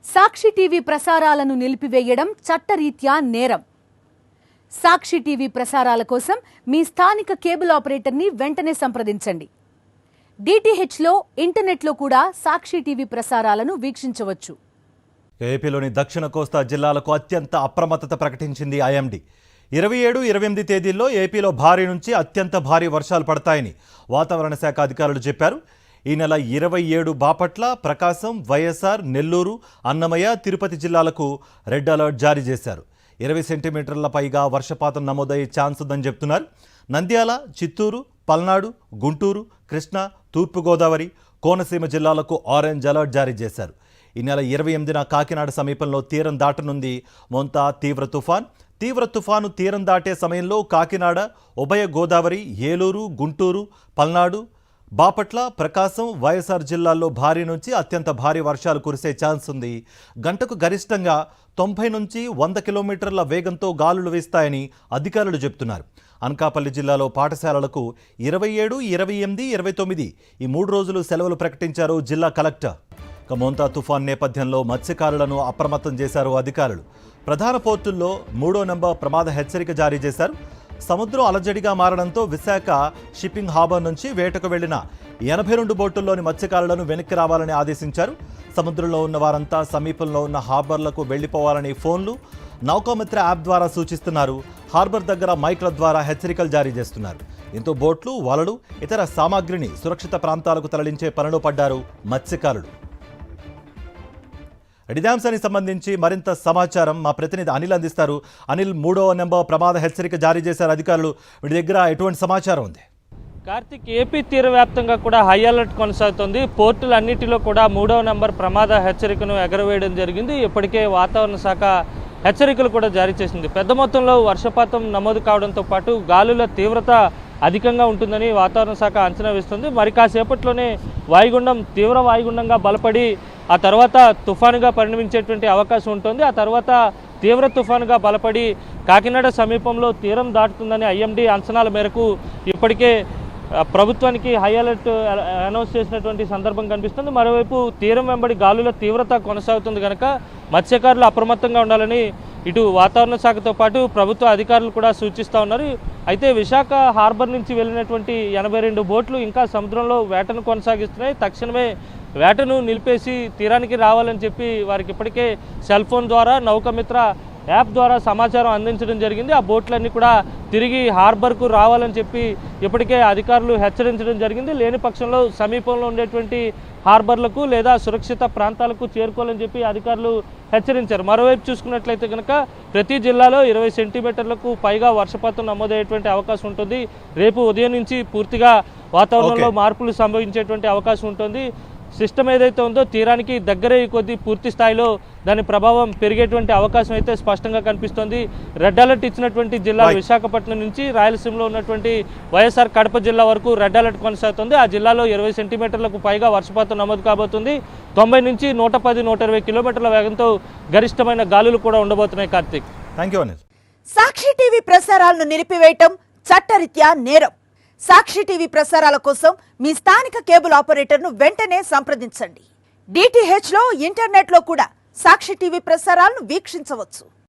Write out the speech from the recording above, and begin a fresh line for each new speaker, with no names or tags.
సాక్షి TV ప్రసారాలను నిలిపివేయడం చట్టరీత్యా నేరం. సాక్షి టీవీ ప్రసారాల కోసం మీ స్థానిక కేబుల్ ఆపరేటర్ని వెంటనే సంప్రదించండి. డిటిహెచ్లో, ఇంటర్నెట్లో కూడా సాక్షి టీవీ ప్రసారాలను వీక్షించవచ్చు.
ఏపీలోని దక్షిణ కోస్తా జిల్లాలకు అత్యంత అప్రమత్తత ప్రకటించింది ఐఎండీ. 27, 28 తేదీల్లో ఏపీలో భారీ నుంచి అత్యంత భారీ వర్షాలు పడతాయని వాతావరణ శాఖ అధికారులు చెప్పారు. ఈ నెల 27 బాపట్ల, ప్రకాశం, వైఎస్ఆర్, నెల్లూరు, అన్నమయ్య, తిరుపతి జిల్లాలకు రెడ్ అలర్ట్ జారీ చేశారు. 20 సెంటీమీటర్ల పైగా వర్షపాతం నమోదయ్యే ఛాన్స్ ఉందని చెప్తున్నారు. నంద్యాల, చిత్తూరు, పల్నాడు, గుంటూరు, కృష్ణా, తూర్పుగోదావరి, కోనసీమ జిల్లాలకు ఆరెంజ్ అలర్ట్ జారీ చేశారు. ఈ నెల 28న కాకినాడ సమీపంలో తీరం దాటనుంది మోంతా తీవ్ర తుఫాను తీరం దాటే సమయంలో కాకినాడ, ఉభయ గోదావరి, ఏలూరు, గుంటూరు, పల్నాడు, బాపట్ల, ప్రకాశం, వైఎస్ఆర్ జిల్లాల్లో భారీ నుంచి అత్యంత భారీ వర్షాలు కురిసే ఛాన్స్ ఉంది. గంటకు గరిష్టంగా 90 నుంచి 100 కిలోమీటర్ల వేగంతో గాలులు వీస్తాయని అధికారులు చెబుతున్నారు. అనకాపల్లి జిల్లాలో పాఠశాలలకు 27, 28, 29 ఈ 3 రోజులు సెలవులు ప్రకటించారు జిల్లా కలెక్టర్. మోంతా తుఫాన్ నేపథ్యంలో మత్స్యకారులను అప్రమత్తం చేశారు అధికారులు. ప్రధాన పోర్టుల్లో 3వ నెంబర్ ప్రమాద హెచ్చరిక జారీ చేశారు. సముద్రం అలజడిగా మారడంతో విశాఖ షిప్పింగ్ హార్బర్ నుంచి వేటకు వెళ్లిన 82 బోటుల్లోని మత్స్యకారులను వెనక్కి రావాలని ఆదేశించారు. సముద్రంలో ఉన్న వారంతా సమీపంలో ఉన్న హార్బర్లకు వెళ్లిపోవాలని ఫోన్లు, నౌకామిత్ర యాప్ ద్వారా సూచిస్తున్నారు. హార్బర్ దగ్గర మైక్ల ద్వారా హెచ్చరికలు జారీ చేస్తున్నారు. దీంతో బోట్లు, వలలు, ఇతర సామాగ్రిని సురక్షిత ప్రాంతాలకు తరలించే పనిలో పడ్డారు మత్స్యకారులు. ఇదే అంశానికి సంబంధించి మరింత సమాచారం మా ప్రతినిధి అనిల్ అందిస్తారు. అనిల్, 3వ నెంబర్ ప్రమాద హెచ్చరిక జారీ చేశారు అధికారులు. వీటి దగ్గర ఎటువంటి సమాచారం ఉంది?
కార్తిక్, ఏపీ తీర వ్యాప్తంగా కూడా హై అలర్ట్ కొనసాగుతుంది. పోర్టులన్నిటిలో కూడా 3వ నెంబర్ ప్రమాద హెచ్చరికను ఎగరవేయడం జరిగింది. ఇప్పటికే వాతావరణ శాఖ హెచ్చరికలు కూడా జారీ చేసింది. పెద్ద మొత్తంలో వర్షపాతం నమోదు కావడంతో పాటు గాలుల తీవ్రత అధికంగా ఉంటుందని వాతావరణ శాఖ అంచనా వేస్తుంది. మరి కాసేపట్లోనే వాయుగుండం తీవ్ర వాయుగుండంగా బలపడి ఆ తర్వాత తుఫానుగా పరిణమించేటువంటి అవకాశం ఉంటుంది. ఆ తర్వాత తీవ్ర తుఫానుగా బలపడి కాకినాడ సమీపంలో తీరం దాటుతుందని ఐఎండీ అంచనాల మేరకు ఇప్పటికే ప్రభుత్వానికి హై అలర్ట్ అనౌన్స్ చేసినటువంటి సందర్భం కనిపిస్తుంది. మరోవైపు తీరం వెంబడి గాలుల తీవ్రత కొనసాగుతుంది కనుక మత్స్యకారులు అప్రమత్తంగా ఉండాలని ఇటు వాతావరణ శాఖతో పాటు ప్రభుత్వ అధికారులు కూడా సూచిస్తూ ఉన్నారు. అయితే విశాఖ హార్బర్ నుంచి వెళ్ళినటువంటి 82 బోట్లు ఇంకా సముద్రంలో వేటను కొనసాగిస్తున్నాయి. తక్షణమే వేటను నిలిపేసి తీరానికి రావాలని చెప్పి వారికి ఇప్పటికే సెల్ ఫోన్ ద్వారా, నౌకామిత్ర యాప్ ద్వారా సమాచారం అందించడం జరిగింది. ఆ బోట్లన్నీ కూడా తిరిగి హార్బర్కు రావాలని చెప్పి ఇప్పటికే అధికారులు హెచ్చరించడం జరిగింది. లేని పక్షంలో సమీపంలో ఉండేటువంటి హార్బర్లకు లేదా సురక్షిత ప్రాంతాలకు చేరుకోవాలని చెప్పి అధికారులు హెచ్చరించారు. మరోవైపు చూసుకున్నట్లయితే కనుక ప్రతి జిల్లాలో 20 సెంటీమీటర్లకు పైగా వర్షపాతం నమోదయ్యేటువంటి అవకాశం ఉంటుంది. రేపు ఉదయం నుంచి పూర్తిగా వాతావరణంలో మార్పులు సంభవించేటువంటి అవకాశం ఉంటుంది. సిస్టమ్ ఏదైతే ఉందో తీరానికి దగ్గరే కొద్దీ పూర్తి స్థాయిలో దాని ప్రభావం పెరిగేటువంటి అవకాశం అయితే స్పష్టంగా కనిపిస్తోంది. రెడ్ అలర్ట్ ఇచ్చినటువంటి జిల్లా విశాఖపట్నం నుంచి రాయలసీమలో ఉన్నటువంటి వైఎస్ఆర్ కడప జిల్లా వరకు రెడ్ అలర్ట్ కొనసాగుతుంది. ఆ జిల్లాలో 20 సెంటీమీటర్లకు పైగా వర్షపాతం నమోదు కాబోతుంది. 90 నుంచి 110, 120 కిలోమీటర్ల వేగంతో గరిష్టమైన గాలులు కూడా ఉండబోతున్నాయి. Karthik,
thank you Anil.
Sakshi TV ప్రసారాలను నిలిపివేయటం చట్టరీత్యా నేరం. సాక్షి టీవీ ప్రసారాల కోసం మీ స్థానిక కేబుల్ ఆపరేటర్ను వెంటనే సంప్రదించండి. డిటిహెచ్లో, ఇంటర్నెట్లో కూడా సాక్షి టీవీ ప్రసారాలను వీక్షించవచ్చు.